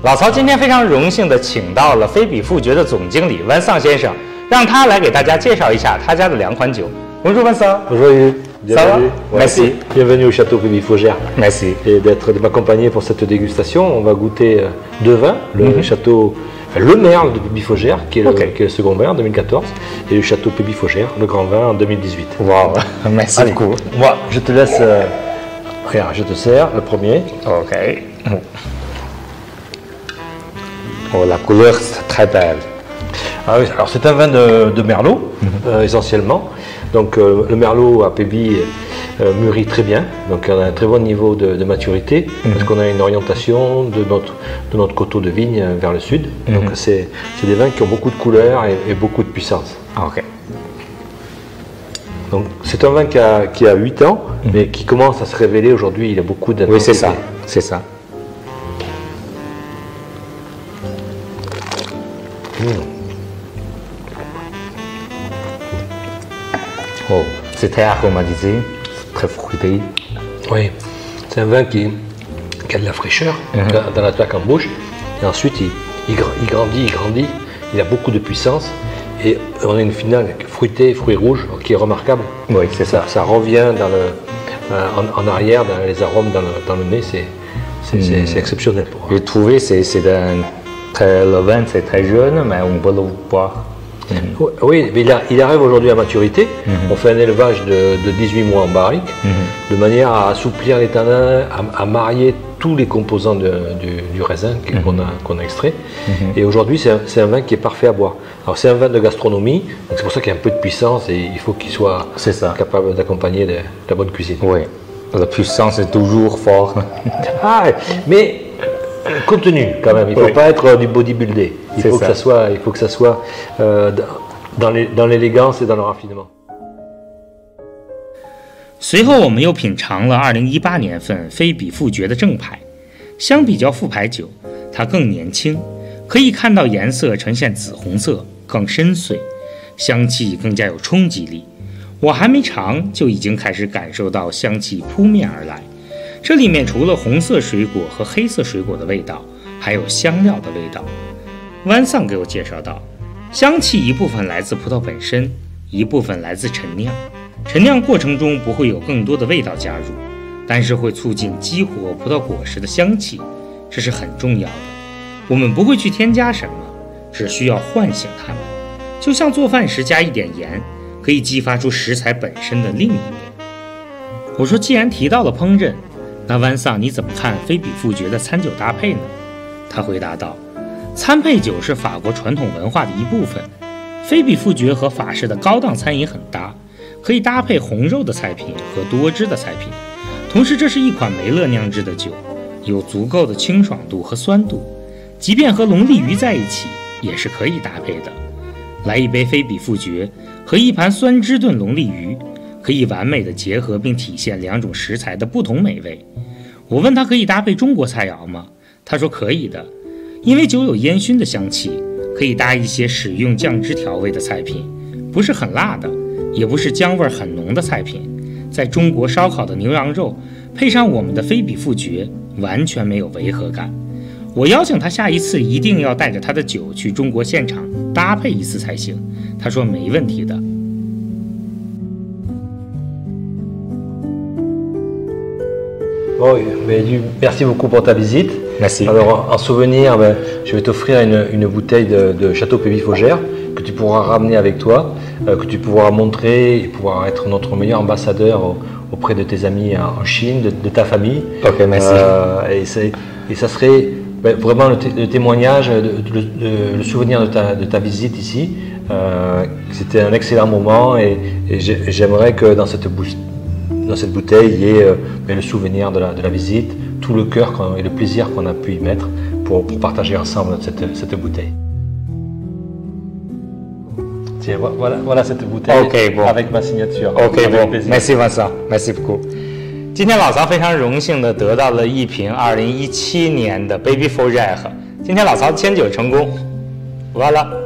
老曹今天非常荣幸的请到了菲比富爵的总经理温桑先生，让他来给大家介绍一下他家的2款酒。Bonjour Vincent. Bonjour. Ça va? Merci. Bienvenue au château Pébi Faugère. Merci. Et de m'accompagner pour cette dégustation. On va goûter 2 vins, le château, le Merle de Pébi Faugère, qui est le second vin en 2014, et le château Pébi Faugère, le grand vin en 2018. Wow, merci beaucoup. Moi, je te laisse. Regarde, je te sers le premier. OK. Oh, la couleur, c'est très belle. Ah oui, alors c'est un vin de Merlot, essentiellement. Donc le Merlot à Pébi mûrit très bien, donc on a un très bon niveau de maturité, parce qu'on a une orientation de notre coteau de vigne vers le sud. Donc c'est des vins qui ont beaucoup de couleurs et beaucoup de puissance. OK. Donc c'est un vin qui a 8 ans, mais qui commence à se révéler aujourd'hui, il a beaucoup d'intensité. Oui, c'est ça, c'est ça. Oh, c'est très aromatisé, très fruité. Oui, c'est un vin qui a de la fraîcheur dans la plaque en bouche. Et ensuite, il grandit, il a beaucoup de puissance. Et on a une finale fruitée, fruits rouges, qui est remarquable. Oui, c'est ça. Ça revient en arrière, dans les arômes, dans le nez, c'est exceptionnel pour moi. J'ai trouvé le vin c'est très jeune, mais on peut le boire. Oui, mais il arrive aujourd'hui à maturité. On fait un élevage de 18 mois en barrique, de manière à assouplir les tanins, à marier tous les composants du raisin qu'on a extrait. Et aujourd'hui, c'est un vin qui est parfait à boire. Alors c'est un vin de gastronomie, donc c'est pour ça qu'il y a un peu de puissance et il faut qu'il soit capable d'accompagner de la bonne cuisine. Oui, la puissance est toujours forte. Ah, mais contenu quand même, il ne faut pas être du bodybuildé. Il faut que ça soit dans l'élégance et dans le raffinement. 随后我们又品尝了2018年份菲比富爵的正牌，相比较副牌酒，它更年轻，可以看到颜色呈现紫红色，更深邃，香气更加有冲击力。我还没尝就已经开始感受到香气扑面而来。这里面除了红色水果和黑色水果的味道，还有香料的味道。湾桑给我介绍到，香气一部分来自葡萄本身，一部分来自陈酿。陈酿过程中不会有更多的味道加入，但是会促进激活葡萄果实的香气，这是很重要的。我们不会去添加什么，只需要唤醒它们，就像做饭时加一点盐，可以激发出食材本身的另一面。我说，既然提到了烹饪，那湾桑你怎么看菲比富爵的餐酒搭配呢？他回答道，餐配酒是法国传统文化的一部分，菲比富爵和法式的高档餐饮很搭，可以搭配红肉的菜品和多汁的菜品。同时这是一款梅勒酿制的酒，有足够的清爽度和酸度，即便和龙利鱼在一起也是可以搭配的。来一杯菲比富爵和一盘酸汁炖龙利鱼，可以完美的结合并体现2种食材的不同美味。我问他可以搭配中国菜肴吗？他说可以的，因为酒有烟熏的香气，可以搭一些使用酱汁调味的菜品，不是很辣的，也不是姜味很浓的菜品。在中国烧烤的牛羊肉配上我们的菲比富爵，完全没有违和感。我邀请他下一次一定要带着他的酒去中国现场搭配一次才行。他说没问题的。Bon, merci beaucoup pour ta visite. Merci. Alors, en souvenir, je vais t'offrir une bouteille de Château Pébi Faugère que tu pourras ramener avec toi, que tu pourras montrer et pouvoir être notre meilleur ambassadeur auprès de tes amis en Chine, de ta famille. Ok, merci. Et ça serait vraiment le témoignage, le souvenir de ta visite ici. C'était un excellent moment et j'aimerais que dans cette bouteille, il y ait le souvenir de la visite, tout le cœur et le plaisir qu'on a pu y mettre pour partager ensemble cette bouteille. Tiens, voilà cette bouteille avec ma signature. OK， bon， merci Vincent， merci beaucoup。今天老曹非常荣幸的得到了一瓶2017年的 Pébi Faugère， 今天老曹签酒成功，完了。